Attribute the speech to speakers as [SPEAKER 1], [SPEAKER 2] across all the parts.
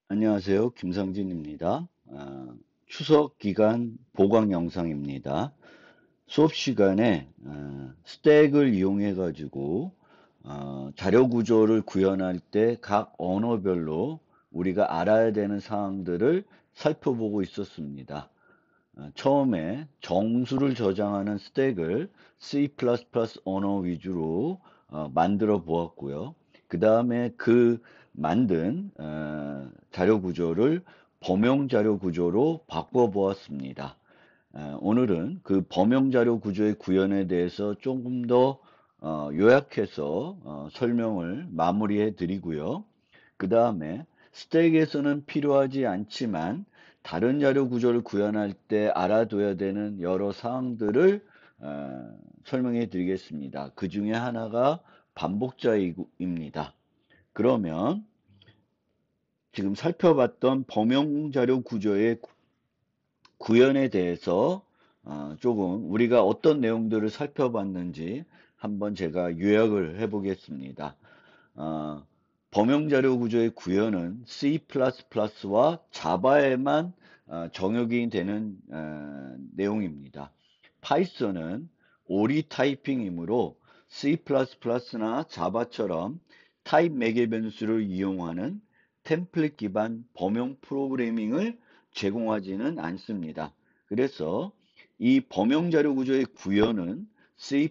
[SPEAKER 1] 안녕하세요. 김상진입니다. 추석 기간 보강 영상입니다. 수업 시간에 스택을 이용해 가지고 자료 구조를 구현할 때 각 언어별로 우리가 알아야 되는 사항들을 살펴보고 있었습니다. 처음에 정수를 저장하는 스택을 C++ 언어 위주로 만들어 보았고요. 그 다음에 그 만든 자료 구조를 범용 자료 구조로 바꿔 보았습니다. 오늘은 그 범용 자료 구조의 구현에 대해서 조금 더 요약해서 설명을 마무리해 드리고요. 그 다음에 스택에서는 필요하지 않지만 다른 자료 구조를 구현할 때 알아둬야 되는 여러 사항들을 설명해 드리겠습니다. 그 중에 하나가 반복자입니다. 그러면 지금 살펴봤던 범용 자료 구조의 구현에 대해서 조금 우리가 어떤 내용들을 살펴봤는지 한번 제가 요약을 해 보겠습니다. 어, 범용자료 구조의 구현은 C++와 자바에만 정역이 되는 내용입니다. 파이썬은 오리 타이핑이므로 C++나 자바처럼 타입 매개 변수를 이용하는 템플릿 기반 범용 프로그래밍을 제공하지는 않습니다. 그래서 이 범용 자료 구조의 구현은 C++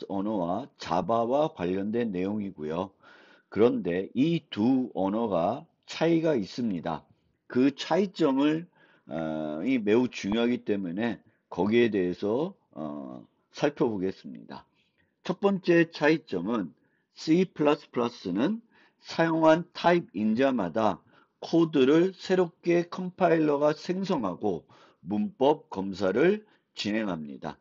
[SPEAKER 1] 언어와 자바와 관련된 내용이고요. 그런데 이 두 언어가 차이가 있습니다. 그 차이점을 이 매우 중요하기 때문에 거기에 대해서 살펴보겠습니다. 첫 번째 차이점은 C++는 사용한 타입 인자마다 코드를 새롭게 컴파일러가 생성하고 문법 검사를 진행합니다.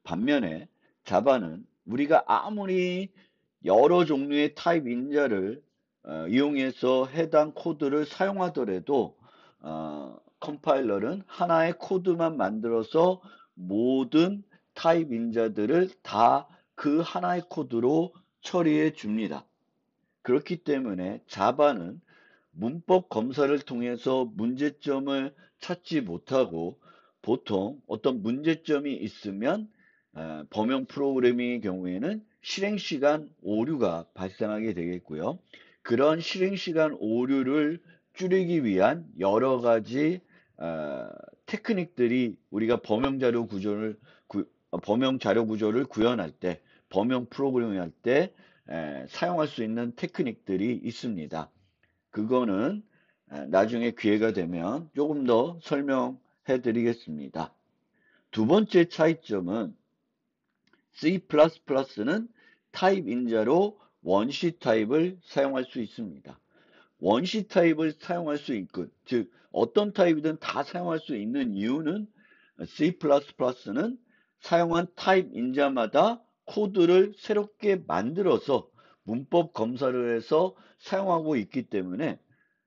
[SPEAKER 1] 반면에 자바는 우리가 아무리 여러 종류의 타입 인자를 이용해서 해당 코드를 사용하더라도 컴파일러는 하나의 코드만 만들어서 모든 타입 인자들을 다 그 하나의 코드로 처리해 줍니다. 그렇기 때문에 자바는 문법 검사를 통해서 문제점을 찾지 못하고 보통 어떤 문제점이 있으면 범용 프로그래밍의 경우에는 실행시간 오류가 발생하게 되겠고요. 그런 실행시간 오류를 줄이기 위한 여러 가지 테크닉들이 우리가 범용 자료 구조를 구현할 때, 범용 프로그래밍 할 때 사용할 수 있는 테크닉들이 있습니다. 그거는 나중에 기회가 되면 조금 더 설명해 드리겠습니다. 두 번째 차이점은 C++는 타입 인자로 원시 타입을 사용할 수 있습니다. 원시 타입을 사용할 수 있고, 즉 어떤 타입이든 다 사용할 수 있는 이유는 C++는 사용한 타입 인자마다 코드를 새롭게 만들어서 문법 검사를 해서 사용하고 있기 때문에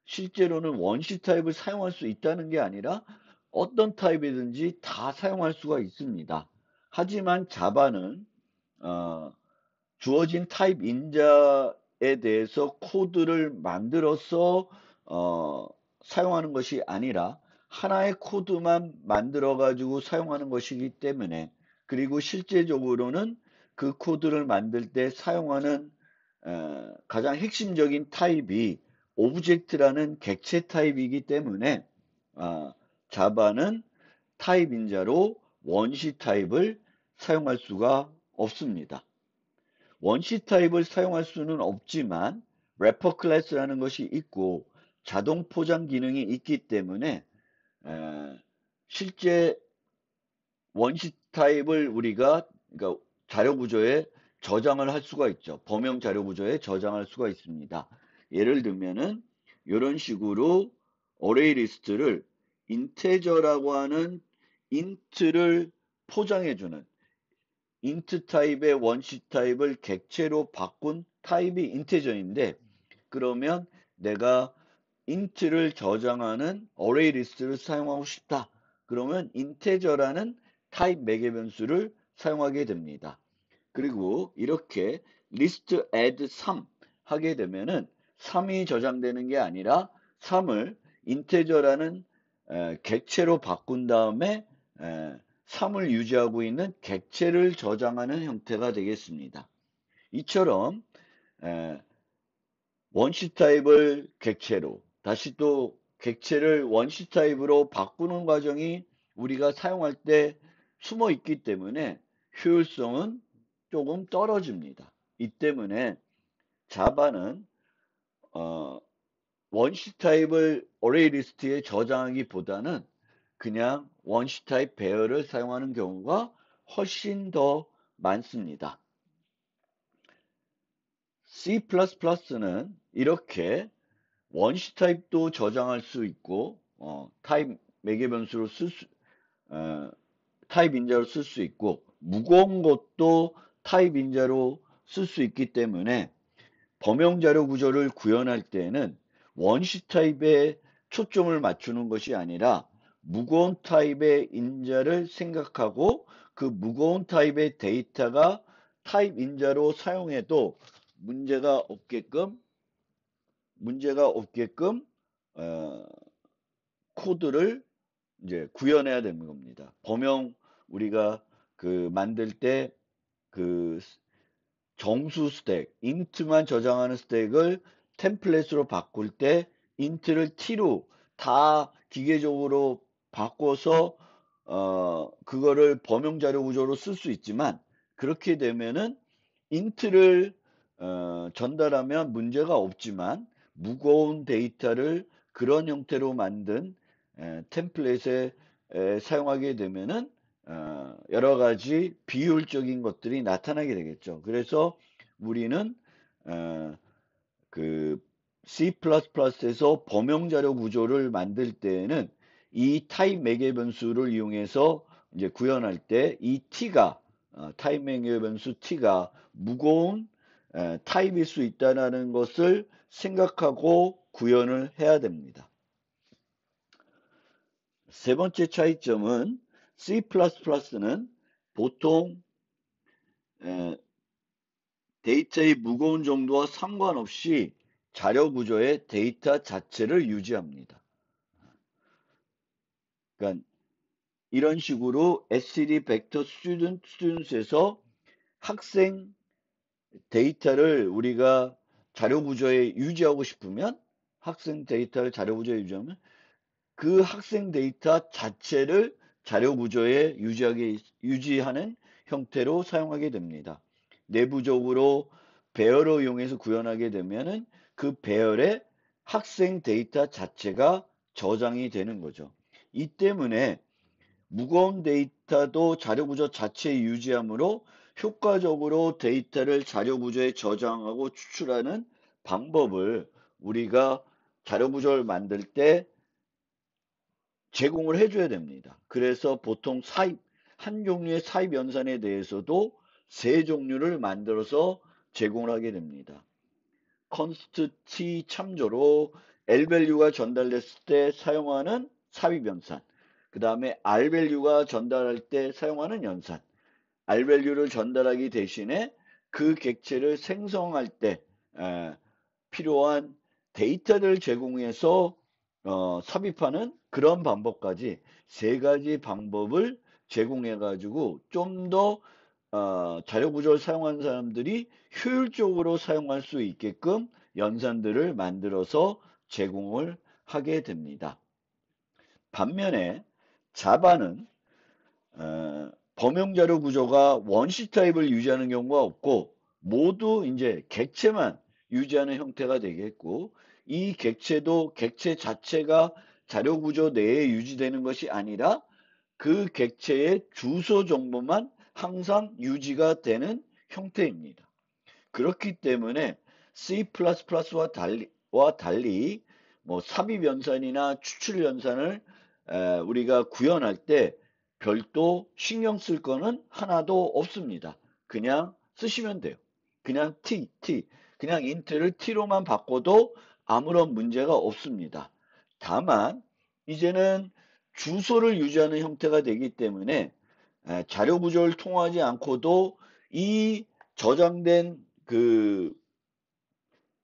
[SPEAKER 1] 실제로는 원시 타입을 사용할 수 있다는 게 아니라 어떤 타입이든지 다 사용할 수가 있습니다. 하지만 자바는 어, 주어진 타입 인자에 대해서 코드를 만들어서 사용하는 것이 아니라 하나의 코드만 만들어 가지고 사용하는 것이기 때문에, 그리고 실제적으로는 그 코드를 만들 때 사용하는 가장 핵심적인 타입이 오브젝트라는 객체 타입이기 때문에 어, 자바는 타입 인자로 원시 타입을 사용할 수가 없습니다. 원시 타입을 사용할 수는 없지만 래퍼 클래스라는 것이 있고 자동 포장 기능이 있기 때문에 에, 실제 원시 타입을 우리가 그러니까 자료 구조에 저장을 할 수가 있죠. 범용 자료 구조에 저장할 수가 있습니다. 예를 들면은 이런 식으로 어레이 리스트를 인테저라고 하는 인트를 포장해주는 인트 타입의 원시 타입을 객체로 바꾼 타입이 인테저인데, 그러면 내가 인트를 저장하는 어레이 리스트를 사용하고 싶다. 그러면 인테저라는 타입 매개 변수를 사용하게 됩니다. 그리고 이렇게 list add 3 하게 되면은 3이 저장되는 게 아니라 3을 인테저라는 객체로 바꾼 다음에 3을 유지하고 있는 객체를 저장하는 형태가 되겠습니다. 이처럼 원시 타입을 객체로 다시 또 객체를 원시 타입으로 바꾸는 과정이 우리가 사용할 때 숨어 있기 때문에 효율성은 조금 떨어집니다. 이 때문에 자바는 원시 타입을 어레이 리스트에 저장하기보다는 그냥 원시 타입 배열을 사용하는 경우가 훨씬 더 많습니다. C++는 이렇게 원시 타입도 저장할 수 있고 타입 매개 변수로 타입 인자로 쓸 수 있고 무거운 것도 타입 인자로 쓸 수 있기 때문에 범용 자료 구조를 구현할 때에는 원시 타입에 초점을 맞추는 것이 아니라 무거운 타입의 인자를 생각하고 그 무거운 타입의 데이터가 타입 인자로 사용해도 문제가 없게끔 어, 코드를 이제 구현해야 되는 겁니다. 범용 우리가 그 만들 때 그 정수 스택, 인트만 저장하는 스택을 템플릿으로 바꿀 때 인트를 t로 다 기계적으로 바꿔서 그거를 범용 자료 구조로 쓸 수 있지만 그렇게 되면은 인트를 전달하면 문제가 없지만 무거운 데이터를 그런 형태로 만든 템플릿에 사용하게 되면은 여러 가지 비효율적인 것들이 나타나게 되겠죠. 그래서 우리는 어, 그 C++에서 범용 자료 구조를 만들 때에는 이 타입 매개 변수를 이용해서 이제 구현할 때 이 t가 타입 매개 변수 t가 무거운 타입일 수 있다는 것을 생각하고 구현을 해야 됩니다. 세 번째 차이점은 C++는 보통 데이터의 무거운 정도와 상관없이 자료 구조의 데이터 자체를 유지합니다. 그러니까 이런 식으로 SCD 벡터 스튜던트에서 학생 데이터를 우리가 자료 구조에 유지하고 싶으면 학생 데이터를 자료 구조에 유지하면 그 학생 데이터 자체를 자료 구조에 유지하는 형태로 사용하게 됩니다. 내부적으로 배열을 이용해서 구현하게 되면은 그 배열에 학생 데이터 자체가 저장이 되는 거죠. 이 때문에 무거운 데이터도 자료 구조 자체에 유지하므로 효과적으로 데이터를 자료 구조에 저장하고 추출하는 방법을 우리가 자료 구조를 만들 때 제공을 해줘야 됩니다. 그래서 보통 한 종류의 사입 연산에 대해서도 세 종류를 만들어서 제공을 하게 됩니다. const t 참조로 L 밸류가 전달됐을 때 사용하는 삽입 연산, 그 다음에 R 밸류가 전달할 때 사용하는 연산, R 밸류를 전달하기 대신에 그 객체를 생성할 때 필요한 데이터를 제공해서 삽입하는 그런 방법까지 세 가지 방법을 제공해 가지고 좀 더 자료 구조를 사용하는 사람들이 효율적으로 사용할 수 있게끔 연산들을 만들어서 제공을 하게 됩니다. 반면에 자바는 범용 자료 구조가 원시 타입을 유지하는 경우가 없고 모두 이제 객체만 유지하는 형태가 되겠고 이 객체도 객체 자체가 자료 구조 내에 유지되는 것이 아니라 그 객체의 주소 정보만 항상 유지가 되는 형태입니다. 그렇기 때문에 C++와 달리 뭐 삽입 연산이나 추출 연산을 우리가 구현할 때 별도 신경 쓸 거는 하나도 없습니다. 그냥 쓰시면 돼요. 그냥 그냥 인트를 t로만 바꿔도 아무런 문제가 없습니다. 다만 이제는 주소를 유지하는 형태가 되기 때문에 자료 구조를 통하지 않고도 이 저장된 그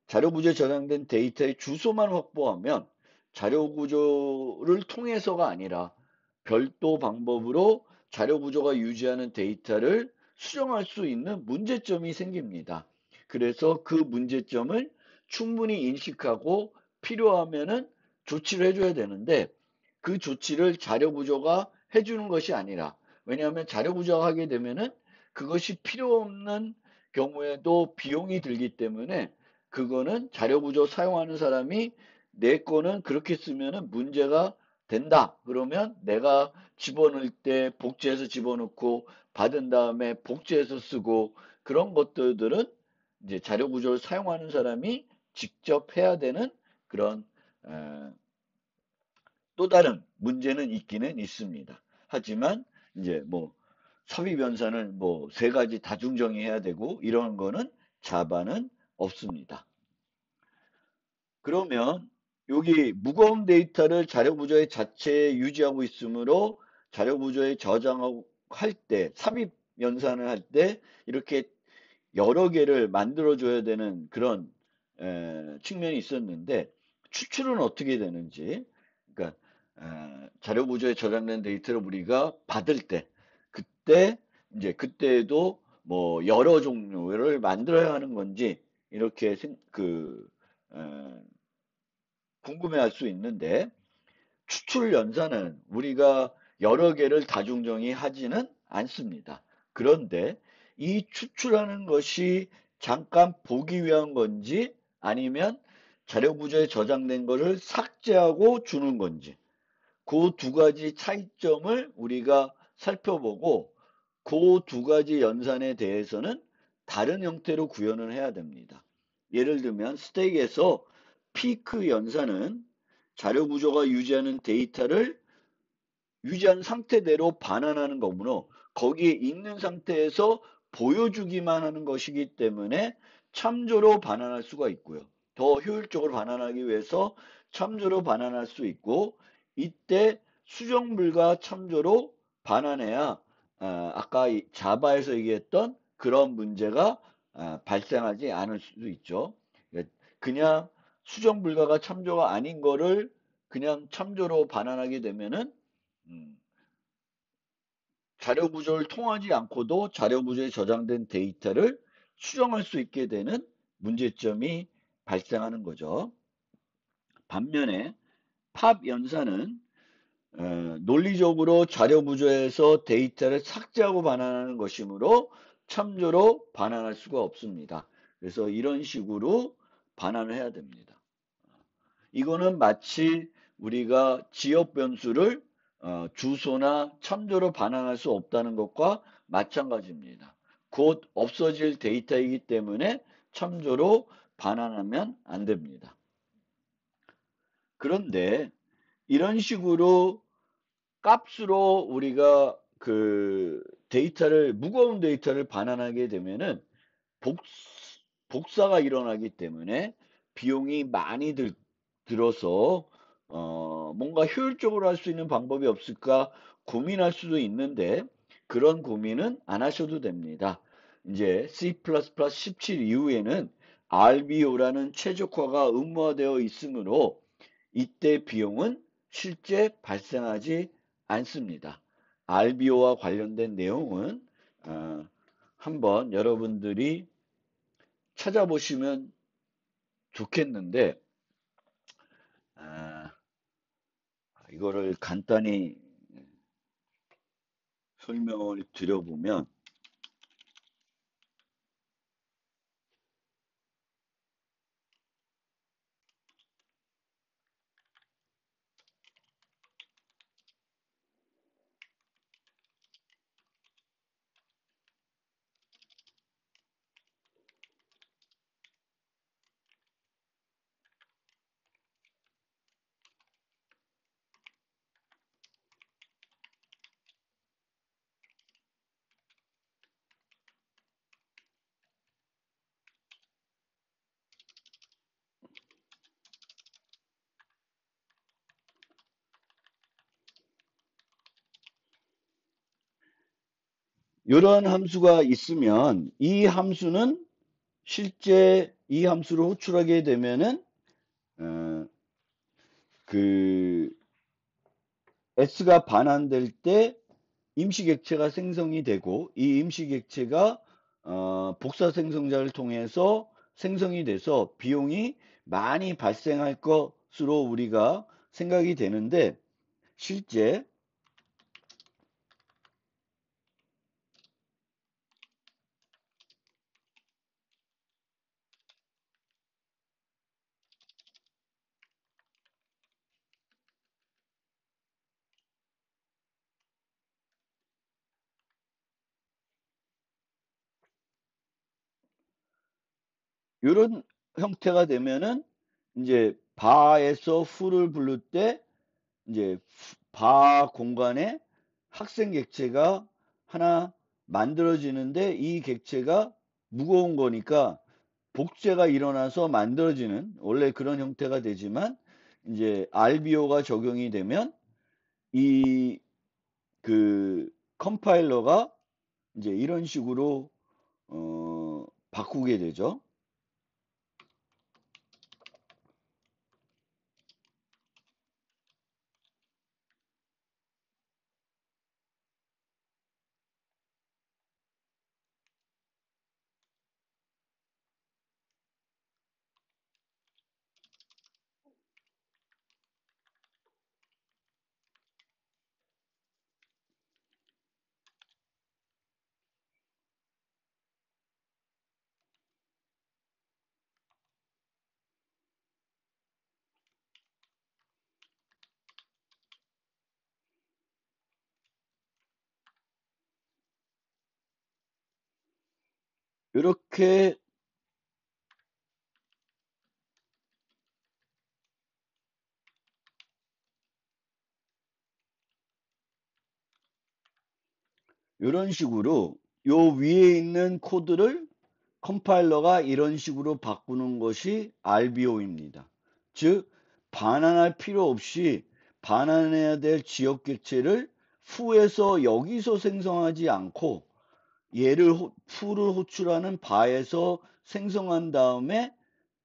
[SPEAKER 1] 자료 구조에 저장된 데이터의 주소만 확보하면 자료 구조를 통해서가 아니라 별도 방법으로 자료 구조가 유지하는 데이터를 수정할 수 있는 문제점이 생깁니다. 그래서 그 문제점을 충분히 인식하고 필요하면은 조치를 해줘야 되는데 그 조치를 자료 구조가 해주는 것이 아니라, 왜냐하면 자료 구조화 하게 되면은 그것이 필요 없는 경우에도 비용이 들기 때문에 그거는 자료 구조 사용하는 사람이 내 거는 그렇게 쓰면은 문제가 된다. 그러면 내가 집어넣을 때 복제해서 집어넣고 받은 다음에 복제해서 쓰고 그런 것들은 이제 자료 구조를 사용하는 사람이 직접 해야 되는 그런 또 다른 문제는 있기는 있습니다. 하지만 이제 뭐 섭입 연산을 뭐 세 가지 다중정의해야 되고 이런 거는 자바는 없습니다. 그러면 여기 무거운 데이터를 자료 구조의 자체에 유지하고 있으므로 자료 구조에 저장할 때, 삽입 연산을 할 때 이렇게 여러 개를 만들어 줘야 되는 그런 측면이 있었는데 추출은 어떻게 되는지, 그러니까 자료 구조에 저장된 데이터를 우리가 받을 때 그때 이제 그때도 뭐 여러 종류를 만들어야 하는 건지 이렇게 어, 궁금해할 수 있는데 추출 연산은 우리가 여러 개를 다중정의하지는 않습니다. 그런데 이 추출하는 것이 잠깐 보기 위한 건지 아니면 자료 구조에 저장된 것을 삭제하고 주는 건지 그 두 가지 차이점을 우리가 살펴보고 그 두 가지 연산에 대해서는 다른 형태로 구현을 해야 됩니다. 예를 들면 스택에서 피크 연산은 자료 구조가 유지하는 데이터를 유지한 상태대로 반환하는 거므로 거기에 있는 상태에서 보여주기만 하는 것이기 때문에 참조로 반환할 수가 있고요. 더 효율적으로 반환하기 위해서 참조로 반환할 수 있고 이때 수정 불가 참조로 반환해야 아까 자바에서 얘기했던 그런 문제가 발생하지 않을 수도 있죠. 그냥 수정 불가가 참조가 아닌 거를 그냥 참조로 반환하게 되면은 음, 자료 구조를 통하지 않고도 자료 구조에 저장된 데이터를 수정할 수 있게 되는 문제점이 발생하는 거죠. 반면에 팝 연산은 논리적으로 자료 구조에서 데이터를 삭제하고 반환하는 것이므로 참조로 반환할 수가 없습니다. 그래서 이런 식으로 반환을 해야 됩니다. 이거는 마치 우리가 지역 변수를 주소나 참조로 반환할 수 없다는 것과 마찬가지입니다. 곧 없어질 데이터이기 때문에 참조로 반환하면 안 됩니다. 그런데 이런 식으로 값으로 우리가 그 데이터를 무거운 데이터를 반환하게 되면은 복, 복사가 일어나기 때문에 비용이 많이 들어서 뭔가 효율적으로 할 수 있는 방법이 없을까 고민할 수도 있는데 그런 고민은 안 하셔도 됩니다. 이제 C++ 17 이후에는 RBO라는 최적화가 의무화되어 있으므로 이때 비용은 실제 발생하지 않습니다. RBO와 관련된 내용은 한번 여러분들이 찾아보시면 좋겠는데 아, 이거를 간단히 설명을 드려보면 이런 함수가 있으면 이 함수는 실제 이 함수를 호출하게 되면은 어, 그 S가 반환될 때 임시객체가 생성이 되고 이 임시객체가 복사 생성자를 통해서 생성이 돼서 비용이 많이 발생할 것으로 우리가 생각이 되는데 실제 이런 형태가 되면은 이제 바에서 f를 부를 때 이제 바 공간에 학생 객체가 하나 만들어지는데 이 객체가 무거운 거니까 복제가 일어나서 만들어지는 원래 그런 형태가 되지만 이제 RBO가 적용이 되면 이 그 컴파일러가 이제 이런 식으로 바꾸게 되죠. 이렇게 이런 식으로 요 위에 있는 코드를 컴파일러가 이런 식으로 바꾸는 것이 RBO입니다. 즉 반환할 필요 없이 반환해야 될 지역 객체를 f에서 여기서 생성하지 않고 얘를 f를 호출하는 바에서 생성한 다음에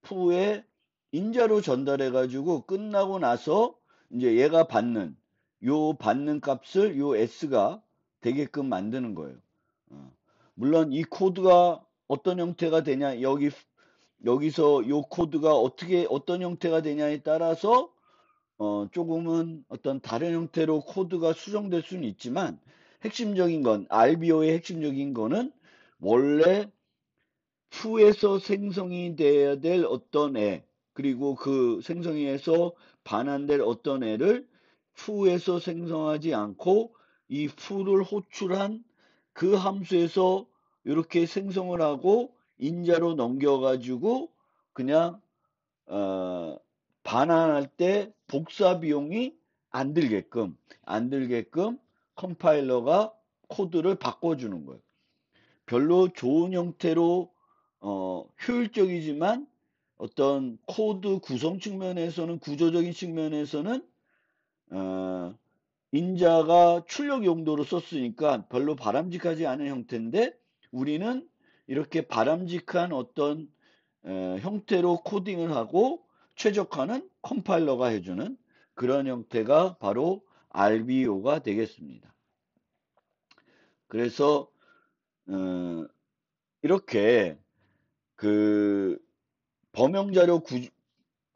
[SPEAKER 1] f에 인자로 전달해 가지고 끝나고 나서 이제 얘가 받는 요 받는 값을 요 s가 되게끔 만드는 거예요. 어. 물론 이 코드가 어떤 형태가 되냐 여기서 요 코드가 어떻게 어떤 형태가 되냐에 따라서 조금은 어떤 다른 형태로 코드가 수정될 수는 있지만 핵심적인 건 RBO의 핵심적인 거는 원래 f에서 생성이 돼야 될 어떤 애 그리고 그 생성에서 반환될 어떤 애를 f에서 생성하지 않고 이 f를 호출한 그 함수에서 이렇게 생성을 하고 인자로 넘겨가지고 그냥 어, 반환할 때 복사 비용이 안 들게끔 컴파일러가 코드를 바꿔주는 거예요. 별로 좋은 형태로 효율적이지만 어떤 코드 구성 측면에서는 구조적인 측면에서는 어, 인자가 출력 용도로 썼으니까 별로 바람직하지 않은 형태인데 우리는 이렇게 바람직한 어떤 형태로 코딩을 하고 최적화는 컴파일러가 해주는 그런 형태가 바로 RBO가 되겠습니다. 그래서 어, 이렇게 그 범용자료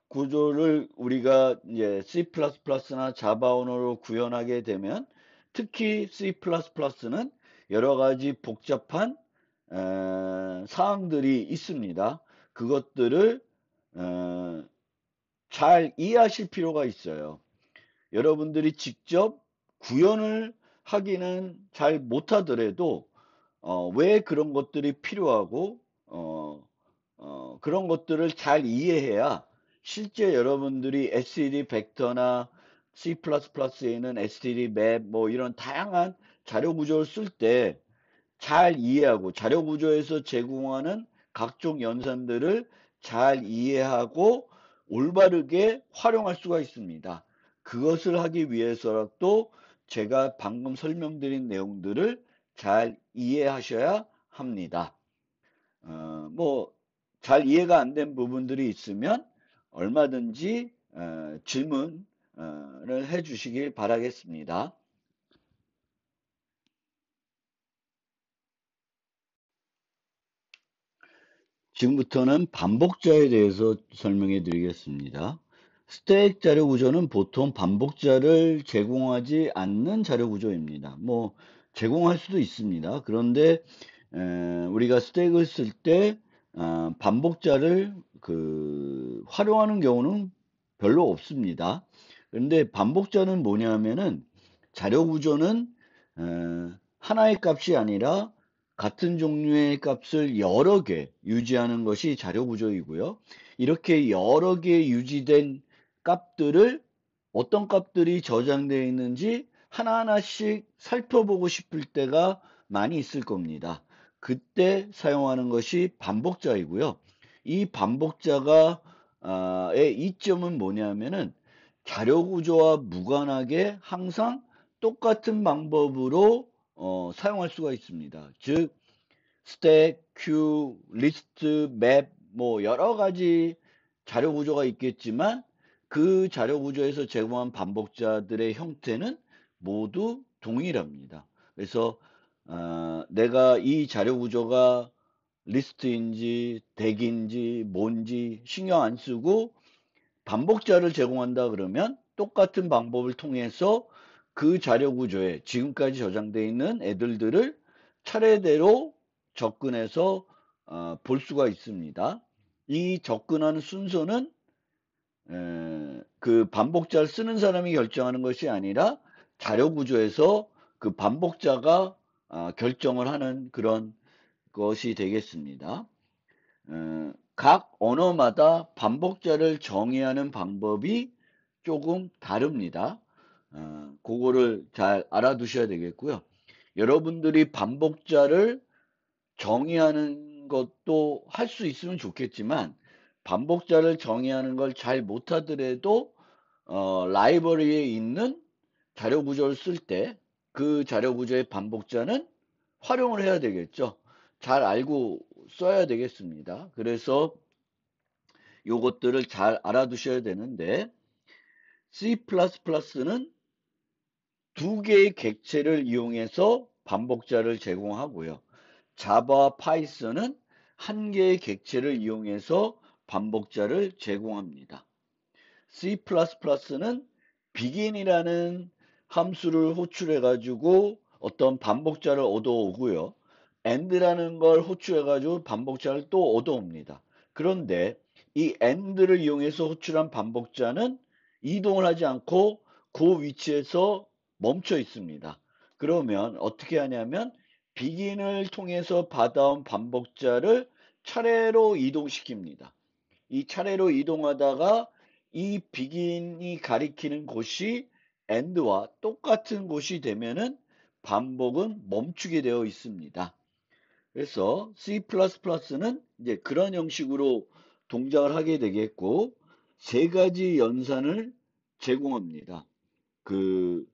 [SPEAKER 1] 구조를 우리가 이제 C++나 자바 언어로 구현하게 되면 특히 C++는 여러 가지 복잡한 사항들이 있습니다. 그것들을 어, 잘 이해하실 필요가 있어요. 여러분들이 직접 구현을 하기는 잘 못하더라도 왜 그런 것들이 필요하고 그런 것들을 잘 이해해야 실제 여러분들이 std 벡터나 C++에는 std 맵 뭐 이런 다양한 자료 구조를 쓸 때 잘 이해하고 자료 구조에서 제공하는 각종 연산들을 잘 이해하고 올바르게 활용할 수가 있습니다. 그것을 하기 위해서라도 제가 방금 설명드린 내용들을 잘 이해하셔야 합니다. 뭐, 잘 이해가 안 된 부분들이 있으면 얼마든지 질문 해주시길 바라겠습니다. 지금부터는 반복자에 대해서 설명해 드리겠습니다. 스택 자료 구조는 보통 반복자를 제공하지 않는 자료 구조입니다. 제공할 수도 있습니다. 그런데 우리가 스택을 쓸 때 반복자를 활용하는 경우는 별로 없습니다. 그런데 반복자는 뭐냐면은 자료 구조는 하나의 값이 아니라 같은 종류의 값을 여러 개 유지하는 것이 자료 구조이고요. 이렇게 여러 개 유지된 값들을 어떤 값들이 저장되어 있는지 하나하나씩 살펴보고 싶을 때가 많이 있을 겁니다. 그때 사용하는 것이 반복자이고요. 이 반복자가 의 이점은 뭐냐면은 자료 구조와 무관하게 항상 똑같은 방법으로 사용할 수가 있습니다. 즉 스택, 큐, 리스트, 맵 여러 가지 자료 구조가 있겠지만 그 자료 구조에서 제공한 반복자들의 형태는 모두 동일합니다. 그래서 내가 이 자료 구조가 리스트인지 덱인지 뭔지 신경 안 쓰고 반복자를 제공한다 그러면 똑같은 방법을 통해서 그 자료 구조에 지금까지 저장되어 있는 애들들을 차례대로 접근해서 볼 수가 있습니다. 이 접근하는 순서는 그 반복자를 쓰는 사람이 결정하는 것이 아니라 자료 구조에서 그 반복자가 결정을 하는 그런 것이 되겠습니다. 각 언어마다 반복자를 정의하는 방법이 조금 다릅니다. 그거를 잘 알아두셔야 되겠고요. 여러분들이 반복자를 정의하는 것도 할 수 있으면 좋겠지만 반복자를 정의하는 걸 잘 못하더라도 라이브러리에 있는 자료 구조를 쓸 때 그 자료 구조의 반복자는 활용을 해야 되겠죠. 잘 알고 써야 되겠습니다. 그래서 요것들을 잘 알아두셔야 되는데 C++는 두 개의 객체를 이용해서 반복자를 제공하고요. 자바, 파이썬은 한 개의 객체를 이용해서 반복자를 제공합니다. C++는 begin이라는 함수를 호출해 가지고 어떤 반복자를 얻어오고요. and라는 걸 호출해 가지고 반복자를 또 얻어옵니다. 그런데 이 and를 이용해서 호출한 반복자는 이동을 하지 않고 그 위치에서 멈춰 있습니다. 그러면 어떻게 하냐면 begin을 통해서 받아온 반복자를 차례로 이동시킵니다. 이 차례로 이동하다가 이 begin이 가리키는 곳이 end와 똑같은 곳이 되면은 반복은 멈추게 되어 있습니다. 그래서 C++는 이제 그런 형식으로 동작을 하게 되겠고 세 가지 연산을 제공합니다. 그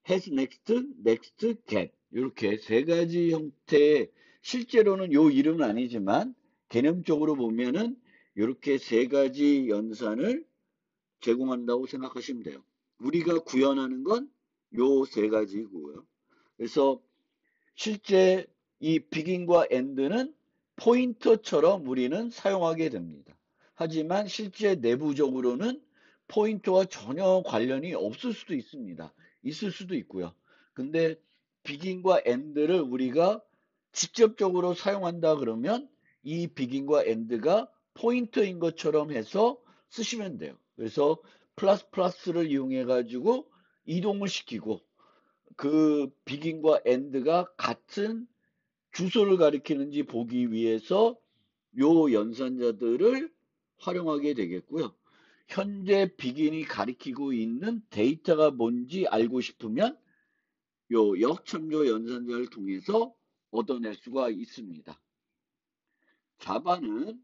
[SPEAKER 1] has, next, next, get 이렇게 세 가지 형태의 실제로는 요 이름은 아니지만 개념적으로 보면은 이렇게 세 가지 연산을 제공한다고 생각하시면 돼요. 우리가 구현하는 건 요 세 가지고요. 그래서 실제 이 begin과 end는 포인터처럼 우리는 사용하게 됩니다. 하지만 실제 내부적으로는 포인터와 전혀 관련이 없을 수도 있습니다. 있을 수도 있고요. 근데 begin과 end를 우리가 직접적으로 사용한다 그러면 이 begin과 end가 포인터인 것처럼 해서 쓰시면 돼요. 그래서 플러스를 이용해 가지고 이동을 시키고 그 begin과 end가 같은 주소를 가리키는지 보기 위해서 요 연산자들을 활용하게 되겠고요. 현재 begin이 가리키고 있는 데이터가 뭔지 알고 싶으면 요 역참조 연산자를 통해서 얻어낼 수가 있습니다. 자바는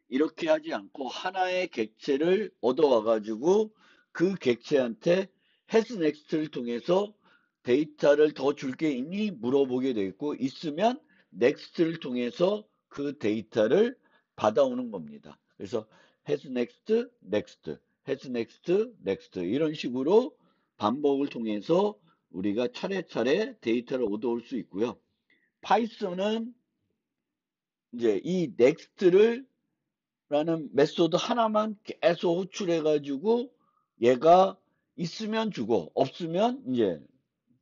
[SPEAKER 1] 이렇게 하지 않고 하나의 객체를 얻어와 가지고 그 객체한테 has next를 통해서 데이터를 더 줄 게 있니? 물어보게 되겠고 있으면 next를 통해서 그 데이터를 받아오는 겁니다. 그래서 has next, next, has next, next 이런 식으로 반복을 통해서 우리가 차례차례 데이터를 얻어올 수 있고요. 파이썬은 이제 이 next를 라는 메소드 하나만 계속 호출해 가지고 얘가 있으면 주고 없으면 이제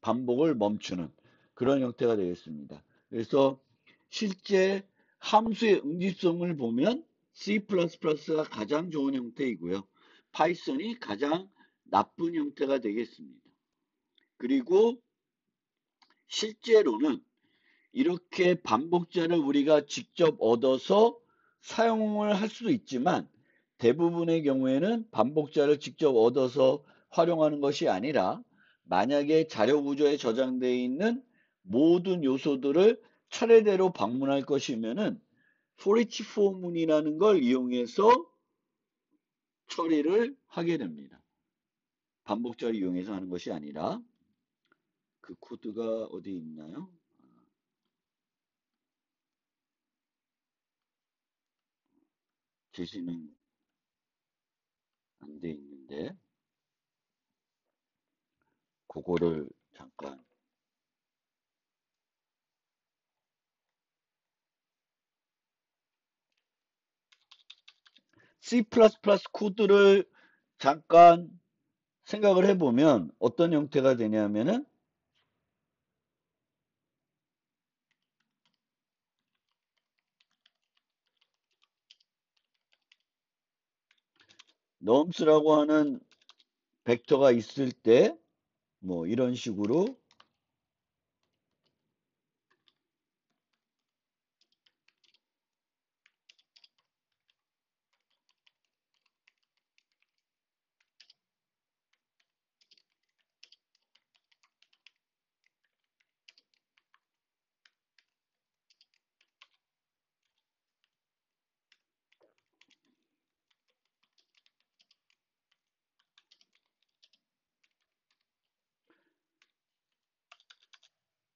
[SPEAKER 1] 반복을 멈추는 그런 형태가 되겠습니다. 그래서 실제 함수의 응집성을 보면 C++가 가장 좋은 형태이고요. 파이썬이 가장 나쁜 형태가 되겠습니다. 그리고 실제로는 이렇게 반복자를 우리가 직접 얻어서 사용을 할 수도 있지만 대부분의 경우에는 반복자를 직접 얻어서 활용하는 것이 아니라 만약에 자료 구조에 저장되어 있는 모든 요소들을 차례대로 방문할 것이면은 for each for문이라는 걸 이용해서 처리를 하게 됩니다. 반복자를 이용해서 하는 것이 아니라 그 코드가 어디 있나요? 제시는 안 돼 있는데 그거를 잠깐 C++ 코드를 잠깐 생각을 해보면 어떤 형태가 되냐면은 nums라고 하는 벡터가 있을 때 뭐 이런 식으로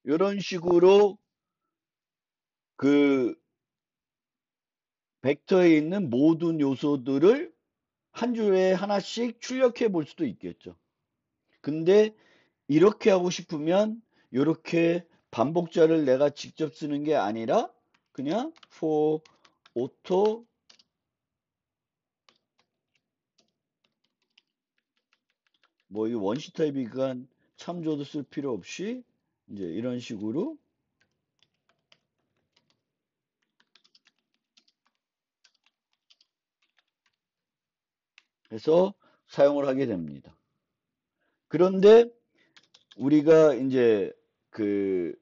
[SPEAKER 1] 이런 식으로 그 벡터에 있는 모든 요소들을 한 줄에 하나씩 출력해 볼 수도 있겠죠. 근데 이렇게 하고 싶으면 이렇게 반복자를 내가 직접 쓰는 게 아니라 그냥 for auto 뭐 이 원시 타입이니까 참조도 쓸 필요 없이 이제 이런 식으로 해서 사용을 하게 됩니다. 그런데 우리가 이제 그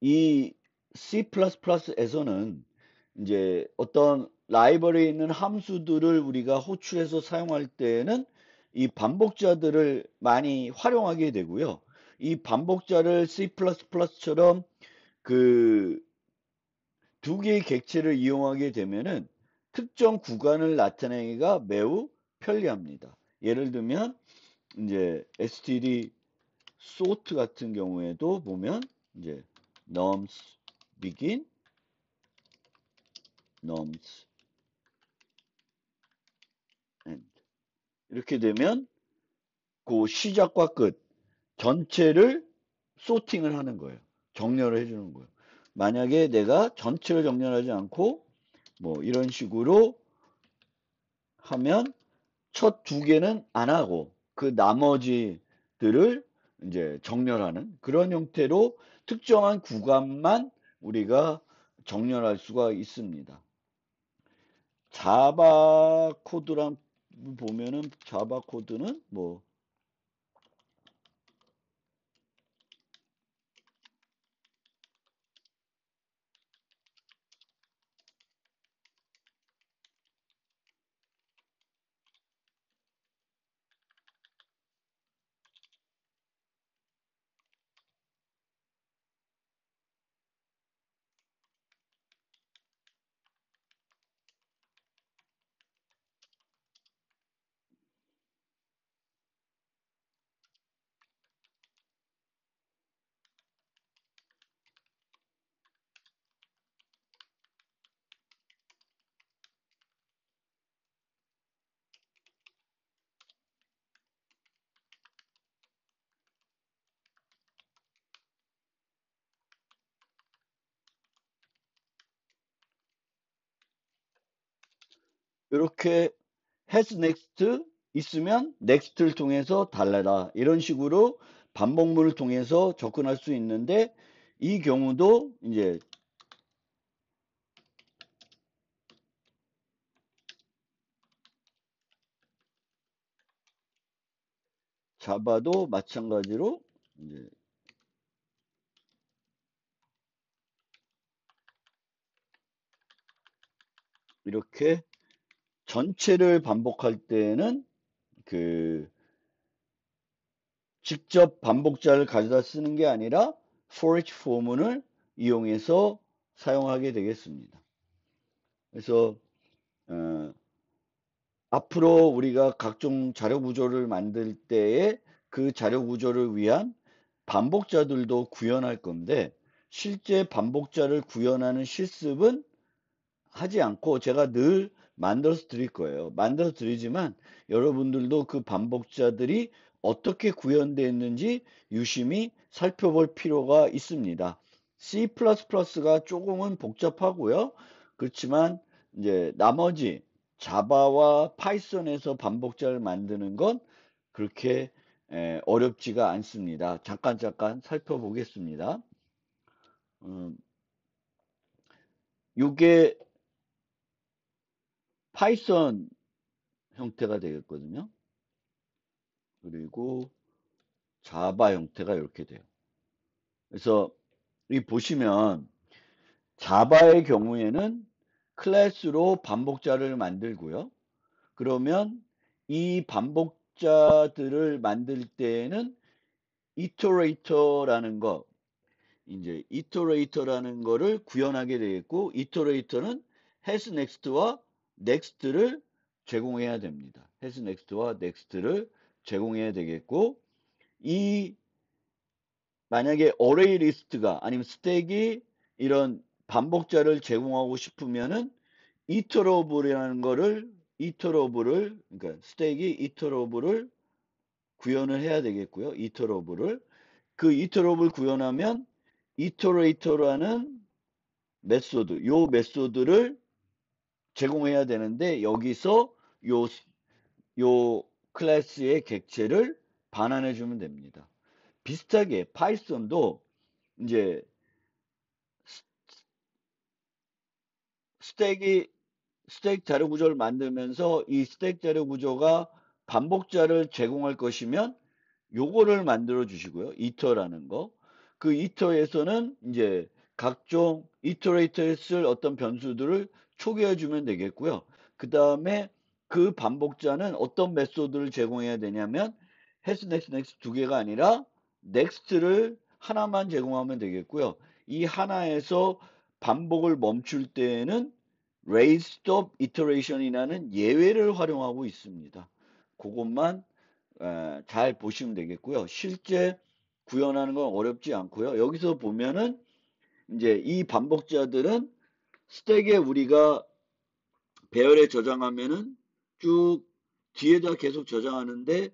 [SPEAKER 1] 이 C++에서는 이제 어떤 라이벌에 있는 함수들을 우리가 호출해서 사용할 때에는 이 반복자들을 많이 활용하게 되고요. 이 반복자를 C++처럼 그 두 개의 객체를 이용하게 되면은 특정 구간을 나타내기가 매우 편리합니다. 예를 들면 이제 std sort 같은 경우에도 보면 이제 nums begin, nums end 이렇게 되면 그 시작과 끝 전체를 소팅을 하는 거예요. 정렬을 해주는 거예요. 만약에 내가 전체를 정렬하지 않고 뭐 이런 식으로 하면 첫 두 개는 안 하고 그 나머지들을 이제 정렬하는 그런 형태로 특정한 구간만 우리가 정렬할 수가 있습니다. 자바 코드랑 보면은 자바 코드는 뭐 이렇게 has next 있으면 next를 통해서 달래라. 이런 식으로 반복문을 통해서 접근할 수 있는데 이 경우도 이제 자바도 마찬가지로 이제 이렇게 전체를 반복할 때는 그 직접 반복자를 가져다 쓰는 게 아니라 for each 포문을 이용해서 사용하게 되겠습니다. 그래서 앞으로 우리가 각종 자료 구조를 만들 때에 그 자료 구조를 위한 반복자들도 구현할 건데 실제 반복자를 구현하는 실습은 하지 않고 제가 늘 만들어서 드릴 거예요. 만들어서 드리지만 여러분들도 그 반복자들이 어떻게 구현되었는지 유심히 살펴볼 필요가 있습니다. C++가 조금은 복잡하고요. 그렇지만 이제 나머지 자바와 파이썬에서 반복자를 만드는 건 그렇게 어렵지가 않습니다. 잠깐 살펴보겠습니다. 이게 파이썬 형태가 되겠거든요. 그리고 자바 형태가 이렇게 돼요. 그래서 이 보시면 자바의 경우에는 클래스로 반복자를 만들고요. 그러면 이 반복자들을 만들 때에는 이터레이터라는 거, 이제 이터레이터라는 거를 구현하게 되겠고, 이터레이터는 has next와 next를 제공해야 됩니다. has next와 next를 제공해야 되겠고, 이 만약에 어레이 리스트가 아니면 스택이 이런 반복자를 제공하고 싶으면은 이터러블이라는 거를 이터러블을 그러니까 스택이 이터러블을 구현을 해야 되겠고요. 이터러블을 그 이터러블 구현하면 이터레이터라는 메소드 요 메소드를 제공해야 되는데 여기서 요 클래스의 객체를 반환해 주면 됩니다. 비슷하게 파이썬도 이제 스택이 스택 자료 구조를 만들면서 이 스택 자료 구조가 반복자를 제공할 것이면 요거를 만들어 주시고요. 이터라는 거. 그 이터에서는 이제 각종 이터레이터에 쓸 어떤 변수들을 초기화해 주면 되겠고요. 그 다음에 그 반복자는 어떤 메소드를 제공해야 되냐면 has next next 두 개가 아니라 next를 하나만 제공하면 되겠고요. 이 하나에서 반복을 멈출 때에는 raise stop iteration이라는 예외를 활용하고 있습니다. 그것만 잘 보시면 되겠고요. 실제 구현하는 건 어렵지 않고요. 여기서 보면은 이제 이 반복자들은 스택에 우리가 배열에 저장하면은 쭉 뒤에다 계속 저장하는데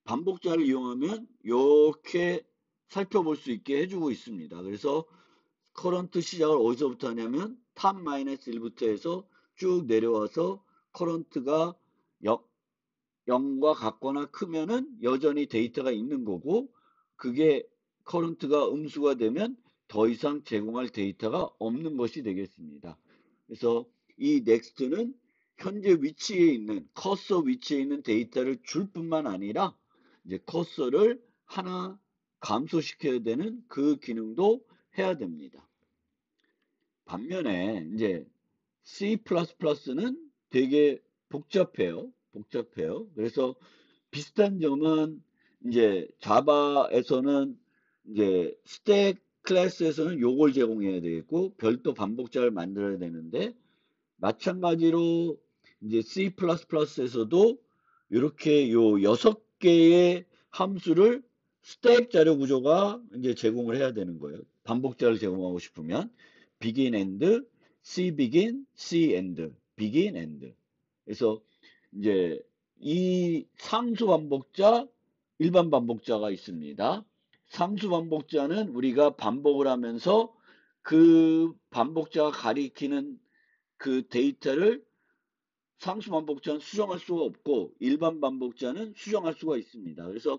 [SPEAKER 1] 반복자를 이용하면 이렇게 살펴볼 수 있게 해주고 있습니다. 그래서 커런트 시작을 어디서부터 하냐면 탑-1부터 해서 쭉 내려와서 커런트가 0과 같거나 크면은 여전히 데이터가 있는 거고 그게 커런트가 음수가 되면 더 이상 제공할 데이터가 없는 것이 되겠습니다. 그래서 이 넥스트는 현재 위치에 있는 커서 위치에 있는 데이터를 줄 뿐만 아니라 이제 커서를 하나 감소시켜야 되는 그 기능도 해야 됩니다. 반면에 이제 C++는 되게 복잡해요. 그래서 비슷한 점은 이제 자바에서는 이제 스택 클래스에서는 요걸 제공해야 되겠고 별도 반복자를 만들어야 되는데 마찬가지로 이제 C++에서도 이렇게 요 6개의 함수를 스택 자료 구조가 이제 제공을 해야 되는 거예요. 반복자를 제공하고 싶으면 begin and, C begin, C end, begin and. 그래서 이제 이 상수 반복자, 일반 반복자가 있습니다. 상수 반복자는 우리가 반복을 하면서 그 반복자가 가리키는 그 데이터를 상수 반복자는 수정할 수가 없고 일반 반복자는 수정할 수가 있습니다. 그래서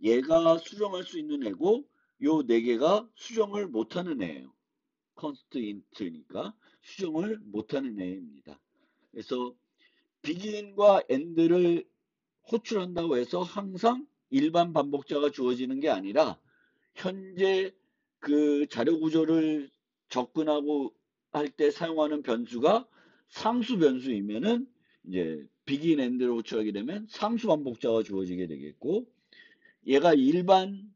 [SPEAKER 1] 얘가 수정할 수 있는 애고 요 네 개가 수정을 못하는 애예요. constant니까 수정을 못하는 애입니다. 그래서 begin과 end를 호출한다고 해서 항상 일반 반복자가 주어지는 게 아니라 현재 그 자료 구조를 접근하고 할 때 사용하는 변수가 상수 변수이면은 이제 begin end를 호출하게 되면 상수 반복자가 주어지게 되겠고 얘가 일반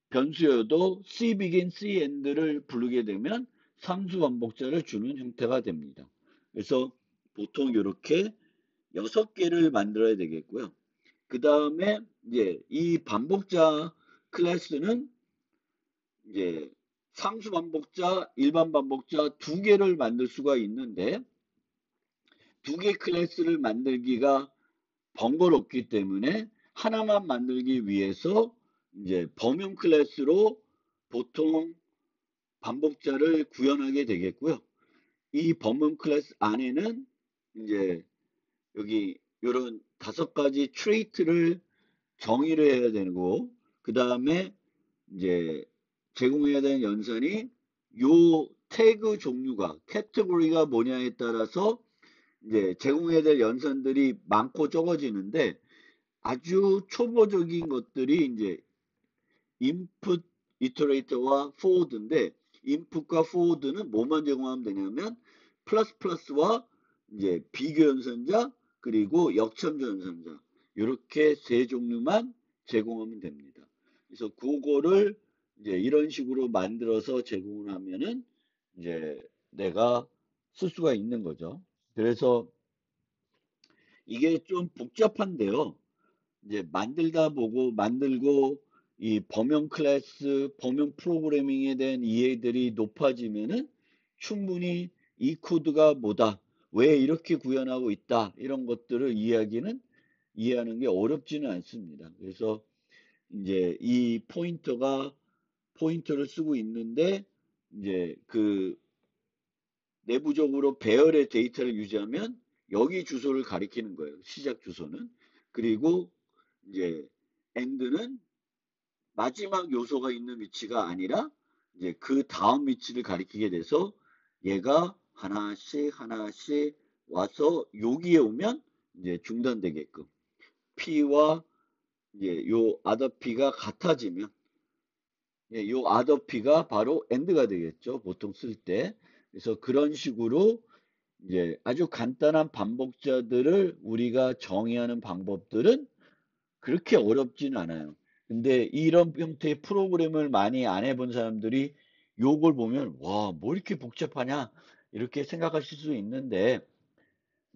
[SPEAKER 1] 변수여도 C begin, C end를 부르게 되면 상수 반복자를 주는 형태가 됩니다. 그래서 보통 이렇게 6개를 만들어야 되겠고요. 그 다음에 이제 이 반복자 클래스는 이제 상수 반복자, 일반 반복자 두 개를 만들 수가 있는데 두 개 클래스를 만들기가 번거롭기 때문에 하나만 만들기 위해서 이제 범용 클래스로 보통 반복자를 구현하게 되겠고요. 이 범용 클래스 안에는 이제 여기 이런 5가지 트레이트를 정의를 해야 되고 그 다음에 이제 제공해야 되는 연산이 요 태그 종류가 캐테고리가 뭐냐에 따라서 이제 제공해야 될 연산들이 많고 적어지는데 아주 초보적인 것들이 이제 input iterator와 forward인데 input과 forward는 뭐만 제공하면 되냐면 플러스 플러스와 이제 비교 연산자 그리고 역참조 연산자 이렇게 세 종류만 제공하면 됩니다. 그래서 그거를 이제 이런 식으로 만들어서 제공을 하면은 이제 내가 쓸 수가 있는 거죠. 그래서 이게 좀 복잡한데요. 이제 만들다 보고 만들고 이 범용 클래스, 범용 프로그래밍에 대한 이해들이 높아지면은 충분히 이 코드가 뭐다, 왜 이렇게 구현하고 있다, 이런 것들을 이해하는 게 어렵지는 않습니다. 그래서 이제 이 포인터를 쓰고 있는데 이제 그 내부적으로 배열의 데이터를 유지하면 여기 주소를 가리키는 거예요. 시작 주소는. 그리고 이제 end는 마지막 요소가 있는 위치가 아니라 이제 그 다음 위치를 가리키게 돼서 얘가 하나씩 하나씩 와서 여기에 오면 이제 중단되게끔 P와 이제 요 other P가 같아지면 예, 요 other P가 바로 end가 되겠죠. 보통 쓸 때. 그래서 그런 식으로 이제 아주 간단한 반복자들을 우리가 정의하는 방법들은 그렇게 어렵지는 않아요. 근데 이런 형태의 프로그램을 많이 안 해본 사람들이 요걸 보면 와, 뭐 이렇게 복잡하냐 이렇게 생각하실 수 있는데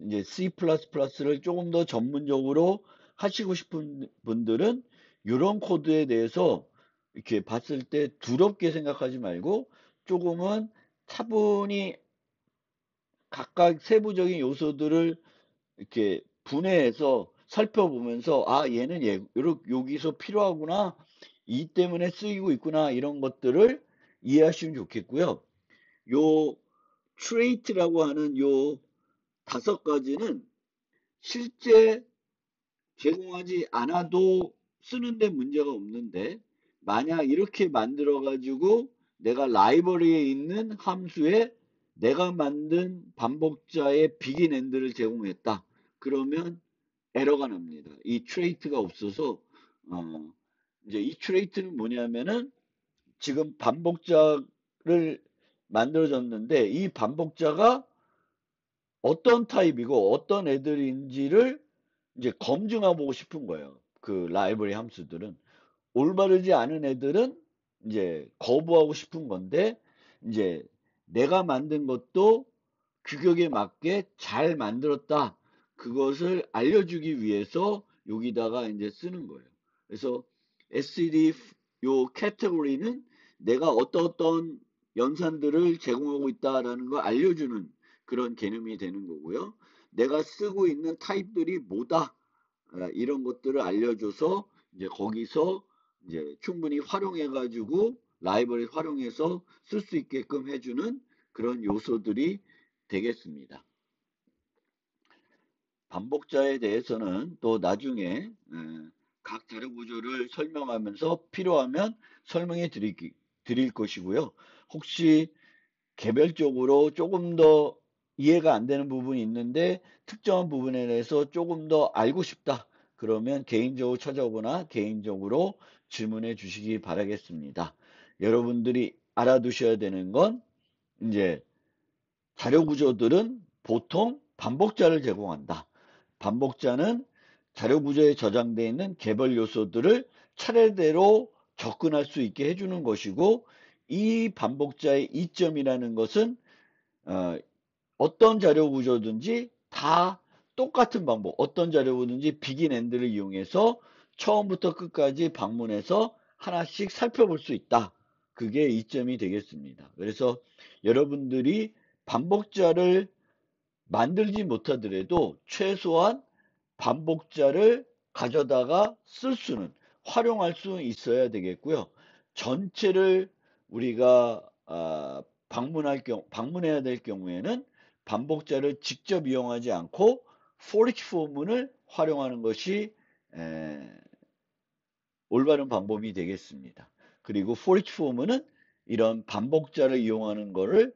[SPEAKER 1] 이제 C++를 조금 더 전문적으로 하시고 싶은 분들은 이런 코드에 대해서 이렇게 봤을 때 두렵게 생각하지 말고 조금은 차분히 각각 세부적인 요소들을 이렇게 분해해서 살펴보면서 아 얘는 여기서 필요하구나 이 때문에 쓰이고 있구나 이런 것들을 이해하시면 좋겠고요. 요 트레이트라고 하는 요 5가지는 실제 제공하지 않아도 쓰는데 문제가 없는데 만약 이렇게 만들어 가지고 내가 라이브러리에 있는 함수에 내가 만든 반복자의 begin end를 제공했다. 그러면 에러가 납니다. 이 트레이트가 없어서 이제 이 트레이트는 뭐냐면은 지금 반복자를 만들어졌는데 이 반복자가 어떤 타입이고 어떤 애들인지를 이제 검증하고 싶은 거예요. 그 라이브러리 함수들은 올바르지 않은 애들은 이제 거부하고 싶은 건데 이제 내가 만든 것도 규격에 맞게 잘 만들었다. 그것을 알려주기 위해서 여기다가 이제 쓰는 거예요. 그래서 SCD 요 캐테고리는 내가 어떤 연산들을 제공하고 있다라는 걸 알려주는 그런 개념이 되는 거고요. 내가 쓰고 있는 타입들이 뭐다. 이런 것들을 알려줘서 이제 거기서 이제 충분히 활용해가지고 라이브러리 활용해서 쓸 수 있게끔 해주는 그런 요소들이 되겠습니다. 반복자에 대해서는 또 나중에 각 자료 구조를 설명하면서 필요하면 설명해 드릴 것이고요. 혹시 개별적으로 조금 더 이해가 안 되는 부분이 있는데 특정한 부분에 대해서 조금 더 알고 싶다. 그러면 개인적으로 찾아오거나 개인적으로 질문해 주시기 바라겠습니다. 여러분들이 알아두셔야 되는 건 이제 자료 구조들은 보통 반복자를 제공한다. 반복자는 자료 구조에 저장되어 있는 개별 요소들을 차례대로 접근할 수 있게 해주는 것이고, 이 반복자의 이점이라는 것은 어, 어떤 자료 구조든지 다 똑같은 방법, 어떤 자료 구조든지 비긴 엔드를 이용해서 처음부터 끝까지 방문해서 하나씩 살펴볼 수 있다. 그게 이점이 되겠습니다. 그래서 여러분들이 반복자를 만들지 못하더라도 최소한 반복자를 가져다가 쓸 수는, 활용할 수 있어야 되겠고요. 전체를 우리가 방문해야 될 경우에는 반복자를 직접 이용하지 않고 포리치 포문을 활용하는 것이 에, 올바른 방법이 되겠습니다. 그리고 포리치 포문은 이런 반복자를 이용하는 것을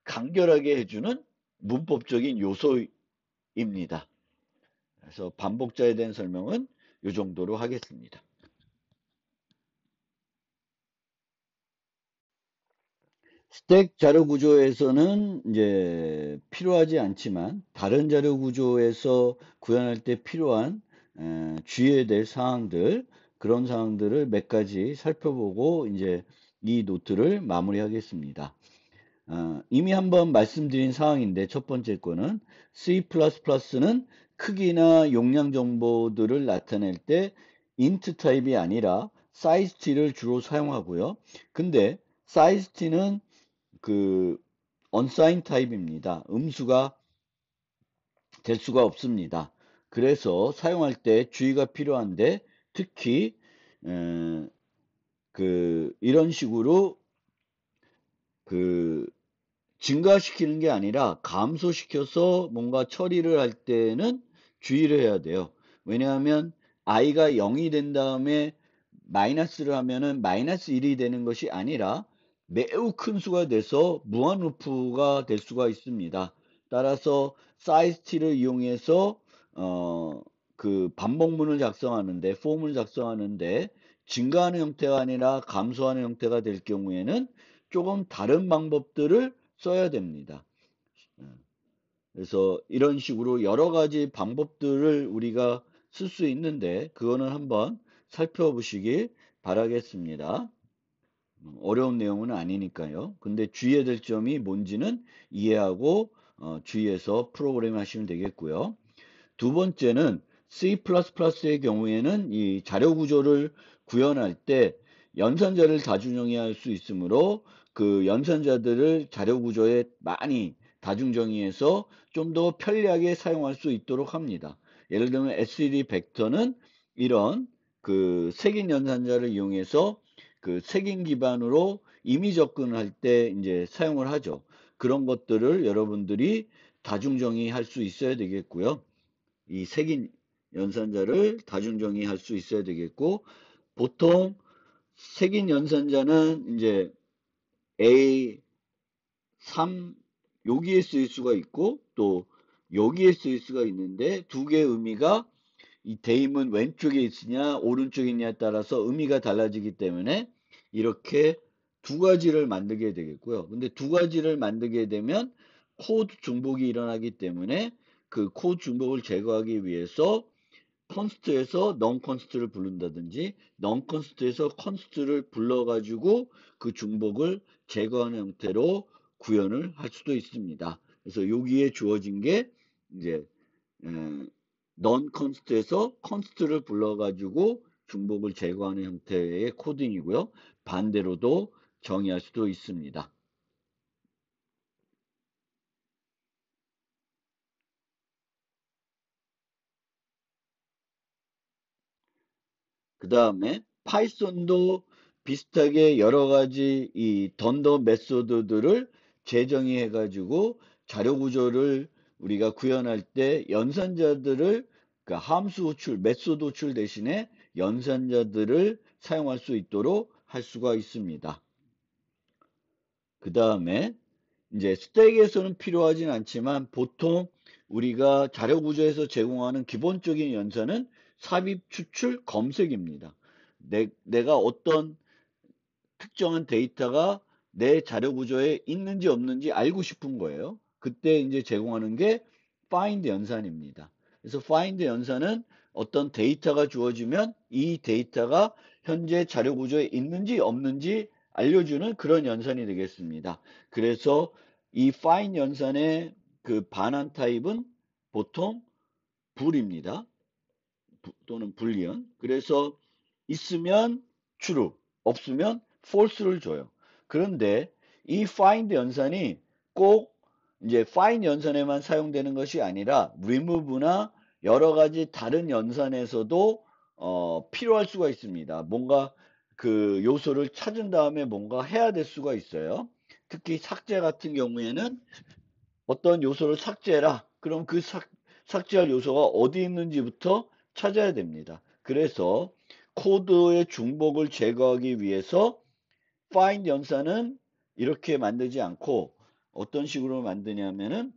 [SPEAKER 1] 간결하게 해주는 문법적인 요소입니다. 그래서 반복자에 대한 설명은 이 정도로 하겠습니다. 스택 자료 구조에서는 이제 필요하지 않지만 다른 자료 구조에서 구현할 때 필요한 주의해야 될 사항들, 그런 사항들을 몇 가지 살펴보고 이제 이 노트를 마무리하겠습니다. 이미 한번 말씀드린 사항인데 첫 번째 거는 C++는 크기나 용량 정보들을 나타낼 때 int 타입이 아니라 size t를 주로 사용하고요. 근데 size t는 그 unsigned 타입입니다. 음수가 될 수가 없습니다. 그래서 사용할 때 주의가 필요한데 특히 이런 식으로 그 증가시키는 게 아니라 감소시켜서 뭔가 처리를 할 때는 주의를 해야 돼요. 왜냐하면 i가 0이 된 다음에 마이너스를 하면은 마이너스 1이 되는 것이 아니라 매우 큰 수가 돼서 무한 루프가 될 수가 있습니다. 따라서 size t를 이용해서 반복문을 작성하는데, 폼을 작성하는데 증가하는 형태가 아니라 감소하는 형태가 될 경우에는 조금 다른 방법들을 써야 됩니다. 그래서 이런 식으로 여러 가지 방법들을 우리가 쓸 수 있는데 그거는 한번 살펴보시기 바라겠습니다. 어려운 내용은 아니니까요. 근데 주의해야 될 점이 뭔지는 이해하고 주의해서 프로그램 하시면 되겠고요. 두 번째는 C++의 경우에는 이 자료 구조를 구현할 때 연산자를 다중정의할 수 있으므로 그 연산자들을 자료 구조에 많이 다중정의해서 좀 더 편리하게 사용할 수 있도록 합니다. 예를 들면 SED 벡터는 이런 색인 연산자를 이용해서 색인 기반으로 이미 접근할 때 이제 사용을 하죠. 그런 것들을 여러분들이 다중정의할 수 있어야 되겠고요. 이 색인 연산자를 다중정의할 수 있어야 되겠고, 보통 색인 연산자는 이제 A3 여기에 쓰일 수가 있고 또 여기에 쓰일 수가 있는데 두 개의 의미가 이 대임은 왼쪽에 있으냐 오른쪽에 있냐에 따라서 의미가 달라지기 때문에 이렇게 두 가지를 만들게 되겠고요. 근데 두 가지를 만들게 되면 코드 중복이 일어나기 때문에 그 코드 중복을 제거하기 위해서 컨스트에서 non 컨스트를 부른다든지 non 컨스트에서 컨스트를 불러가지고 그 중복을 제거하는 형태로 구현을 할 수도 있습니다. 그래서 여기에 주어진 게 이제 non 컨스트에서 컨스트를 불러가지고 중복을 제거하는 형태의 코딩이고요. 반대로도 정의할 수도 있습니다. 그 다음에 파이썬도 비슷하게 여러 가지 이 던더 메소드들을 재정의해 가지고 자료 구조를 우리가 구현할 때 연산자들을 그러니까 함수 호출, 메소드 호출 대신에 연산자들을 사용할 수 있도록 할 수가 있습니다. 그 다음에 이제 스택에서는 필요하진 않지만 보통 우리가 자료 구조에서 제공하는 기본적인 연산은 삽입, 추출, 검색입니다. 내가 어떤 특정한 데이터가 내 자료 구조에 있는지 없는지 알고 싶은 거예요. 그때 이제 제공하는 게 find 연산입니다. 그래서 find 연산은 어떤 데이터가 주어지면 이 데이터가 현재 자료 구조에 있는지 없는지 알려주는 그런 연산이 되겠습니다. 그래서 이 find 연산의 그 반환 타입은 보통 불입니다. 또는 불리언. 그래서 있으면 true, 없으면 false를 줘요. 그런데 이 find 연산이 꼭 이제 find 연산에만 사용되는 것이 아니라 remove나 여러 가지 다른 연산에서도 필요할 수가 있습니다. 뭔가 그 요소를 찾은 다음에 뭔가 해야 될 수가 있어요. 특히 삭제 같은 경우에는 어떤 요소를 삭제해라. 그럼 그 삭제할 요소가 어디 있는지부터 찾아야 됩니다. 그래서 코드의 중복을 제거하기 위해서 find 연산은 이렇게 만들지 않고 어떤 식으로 만드냐면은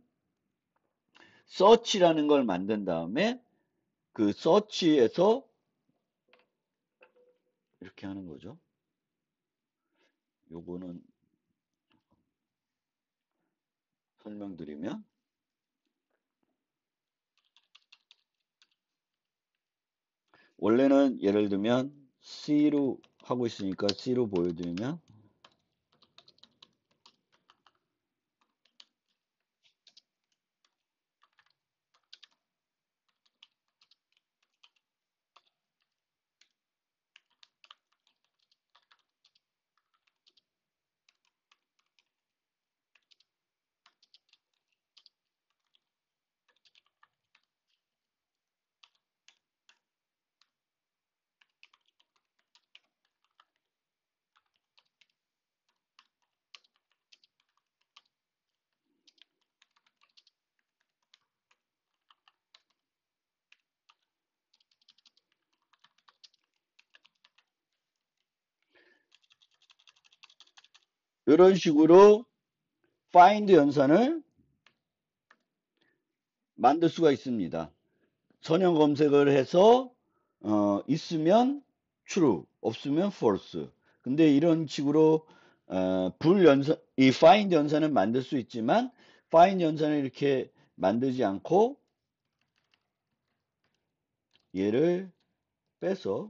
[SPEAKER 1] search라는 걸 만든 다음에 그 search에서 이렇게 하는 거죠. 요거는 설명드리면 원래는 예를 들면 C로 하고 있으니까 C로 보여드리면 이런 식으로 find 연산을 만들 수가 있습니다. 선형 검색을 해서 있으면 true, 없으면 false. 근데 이런 식으로 불연산, 이 find 연산은 만들 수 있지만 find 연산을 이렇게 만들지 않고 얘를 빼서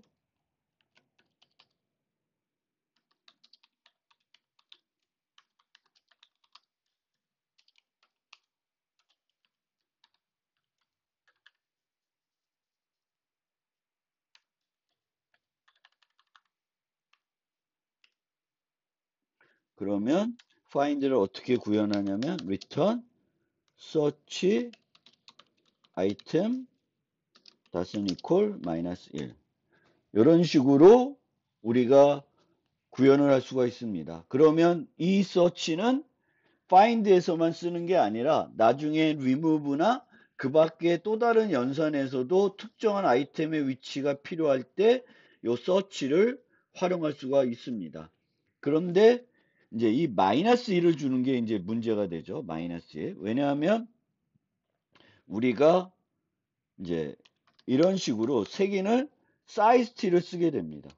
[SPEAKER 1] 그러면 find를 어떻게 구현하냐면 return search item doesn't equal -1 이런 식으로 우리가 구현을 할 수가 있습니다. 그러면 이 search는 find에서만 쓰는 게 아니라 나중에 remove나 그 밖에 또 다른 연산에서도 특정한 아이템의 위치가 필요할 때 이 search를 활용할 수가 있습니다. 그런데 이제 이 -1을 주는 게 이제 문제가 되죠. -1. 왜냐하면 우리가 이제 이런 식으로 색인을 sizet를 쓰게 됩니다.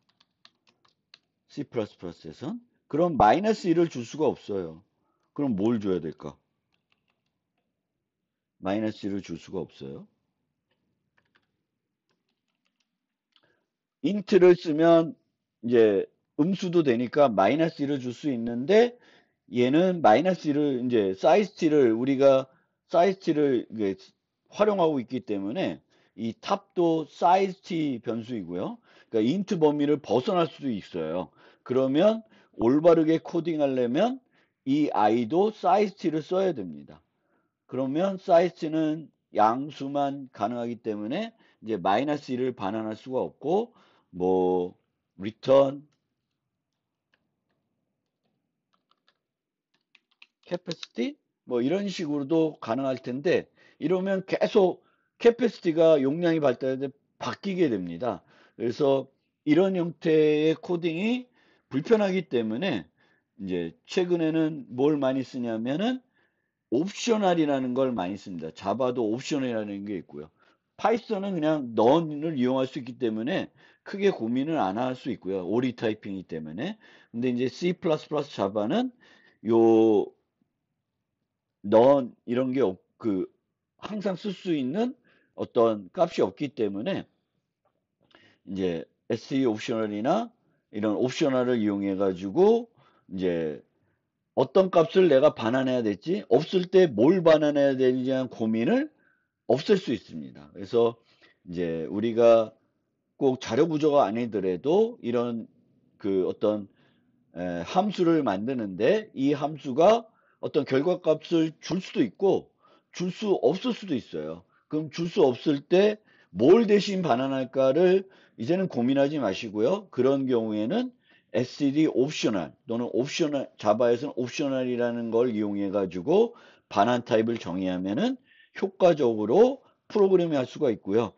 [SPEAKER 1] C++에선. 그럼 -1을 줄 수가 없어요. 그럼 뭘 줘야 될까? -1을 줄 수가 없어요. int를 쓰면 이제 음수도 되니까 -1을 줄 수 있는데 얘는 -1을 이제 sizet를 우리가 sizet를 활용하고 있기 때문에 이 탑도 size 변수이고요. 그러니까 int 범위를 벗어날 수도 있어요. 그러면 올바르게 코딩하려면 이 i도 sizet를 써야 됩니다. 그러면 size는 양수만 가능하기 때문에 이제 -1을 반환할 수가 없고 뭐 return capacity 뭐 이런 식으로도 가능할 텐데 이러면 계속 캐패시티가 용량이 발달하는데 바뀌게 됩니다. 그래서 이런 형태의 코딩이 불편하기 때문에 이제 최근에는 뭘 많이 쓰냐면은 옵셔널이라는 걸 많이 씁니다. 자바도 옵셔널이라는 게 있고요. 파이썬은 그냥 none을 이용할 수 있기 때문에 크게 고민을 안 할 수 있고요. 오리 타이핑이기 때문에. 근데 이제 C++ 자바는 요 none 이런 게 항상 쓸 수 있는 어떤 값이 없기 때문에 이제 SE 옵셔널이나 이런 옵셔널을 이용해 가지고 이제 어떤 값을 내가 반환해야 될지, 없을 때 뭘 반환해야 되는지 한 고민을 없앨 수 있습니다. 그래서 이제 우리가 꼭 자료 구조가 아니더라도 이런 어떤 함수를 만드는데 이 함수가 어떤 결과값을 줄 수도 있고 줄 수 없을 수도 있어요. 그럼 줄 수 없을 때 뭘 대신 반환할까를 이제는 고민하지 마시고요. 그런 경우에는 std 옵셔널 또는 옵셔널, 자바에서는 옵셔널이라는 걸 이용해 가지고 반환 타입을 정의하면은 효과적으로 프로그래밍 할 수가 있고요.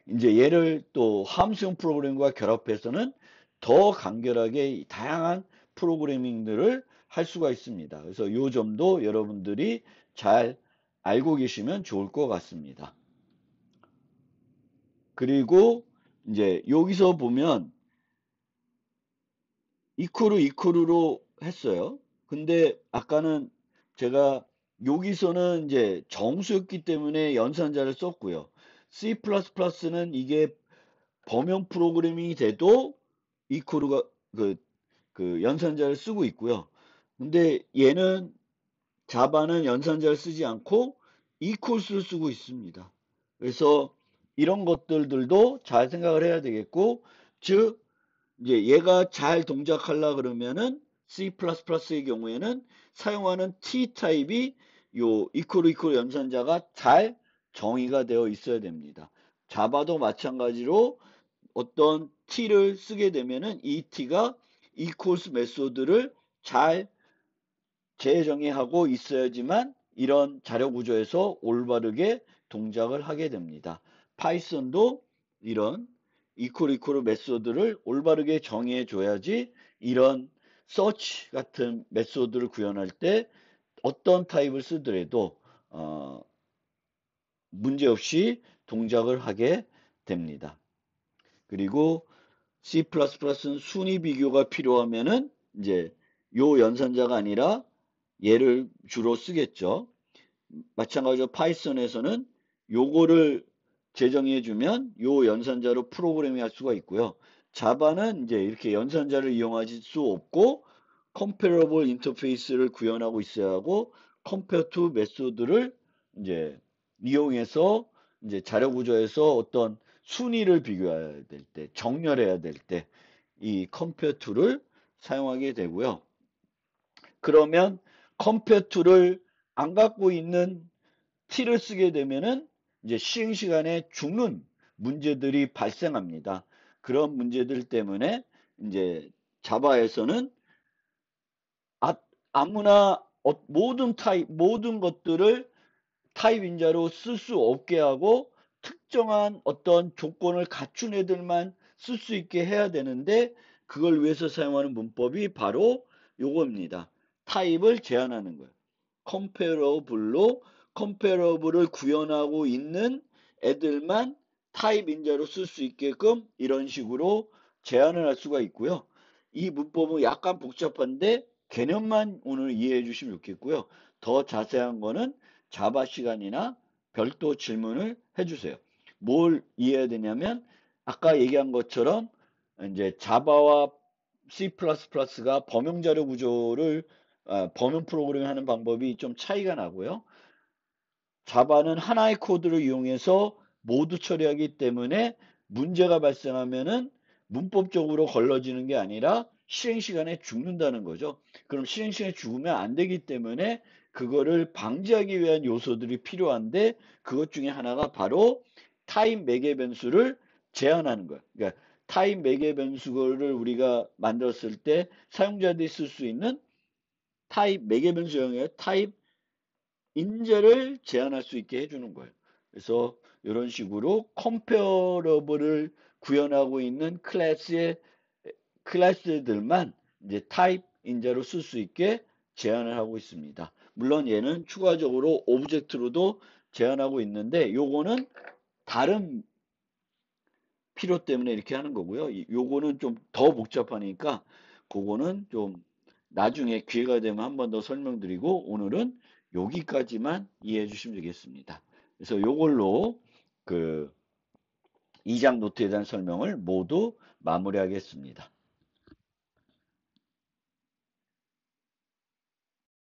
[SPEAKER 1] 이제 얘를 또 함수형 프로그램과 결합해서는 더 간결하게 다양한 프로그래밍들을 할 수가 있습니다. 그래서 이 점도 여러분들이 잘 알고 계시면 좋을 것 같습니다. 그리고 이제 여기서 보면 이퀄로 했어요. 근데 아까는 제가 여기서는 이제 정수였기 때문에 연산자를 썼고요. C++는 이게 범용 프로그래밍이 돼도 이퀄가 연산자를 쓰고 있고요. 근데 얘는 자바는 연산자를 쓰지 않고 equals를 쓰고 있습니다. 그래서 이런 것들도 잘 생각을 해야 되겠고, 즉 이제 얘가 잘 동작하려 그러면은 C++의 경우에는 사용하는 T 타입이 요 equal 연산자가 잘 정의가 되어 있어야 됩니다. 자바도 마찬가지로 어떤 t를 쓰게 되면은 이 t가 equals 메소드를 잘 재정의하고 있어야지만 이런 자료 구조에서 올바르게 동작을 하게 됩니다. 파이썬도 이런 이퀄 메소드를 올바르게 정의해 줘야지 이런 search 같은 메소드를 구현할 때 어떤 타입을 쓰더라도 문제없이 동작을 하게 됩니다. 그리고 C++는 순위 비교가 필요하면은 이제 요 연산자가 아니라 얘를 주로 쓰겠죠. 마찬가지로 파이썬에서는 요거를 재정의해 주면 요 연산자로 프로그래밍 할 수가 있고요. 자바는 이제 이렇게 연산자를 이용할 수 없고 comparable 인터페이스를 구현하고 있어야 하고 compare to 메소드를 이제 이용해서 이제 자료 구조에서 어떤 순위를 비교해야 될 때, 정렬해야 될 때 이 compare to를 사용하게 되고요. 그러면 compare to를 안 갖고 있는 t를 쓰게 되면은 이제 시행 시간에 죽는 문제들이 발생합니다. 그런 문제들 때문에 이제 자바에서는 아, 아무나 모든 것들을 타입 인자로 쓸 수 없게 하고 특정한 어떤 조건을 갖춘 애들만 쓸 수 있게 해야 되는데 그걸 위해서 사용하는 문법이 바로 요겁니다. 타입을 제한하는 거예요. comparable로 comparable을 구현하고 있는 애들만 타입 인자로 쓸 수 있게끔 이런 식으로 제한을 할 수가 있고요. 이 문법은 약간 복잡한데 개념만 오늘 이해해 주시면 좋겠고요. 더 자세한 거는 자바 시간이나 별도 질문을 해주세요. 뭘 이해해야 되냐면 아까 얘기한 것처럼 이제 자바와 C++가 범용 자료 구조를 범용 프로그래밍 하는 방법이 좀 차이가 나고요. 자바는 하나의 코드를 이용해서 모두 처리하기 때문에 문제가 발생하면은 문법적으로 걸러지는 게 아니라 실행 시간에 죽는다는 거죠. 그럼 실행 시간에 죽으면 안 되기 때문에 그거를 방지하기 위한 요소들이 필요한데 그것 중에 하나가 바로 타임 매개 변수를 제한하는 거예요. 그러니까 타임 매개 변수를 우리가 만들었을 때 사용자들이 쓸 수 있는 타입 매개 변수형이에요. 타입 인재를 제한할 수 있게 해주는 거예요. 그래서 이런 식으로 컴페어러블을 구현하고 있는 클래스들만 이제 타입 인재로 쓸 수 있게 제한을 하고 있습니다. 물론 얘는 추가적으로 오브젝트로도 제한하고 있는데 요거는 다른 필요 때문에 이렇게 하는 거고요. 요거는 좀 더 복잡하니까 그거는 좀 나중에 기회가 되면 한 번 더 설명드리고 오늘은 여기까지만 이해해 주시면 되겠습니다. 그래서 요걸로 그 2장 노트에 대한 설명을 모두 마무리하겠습니다.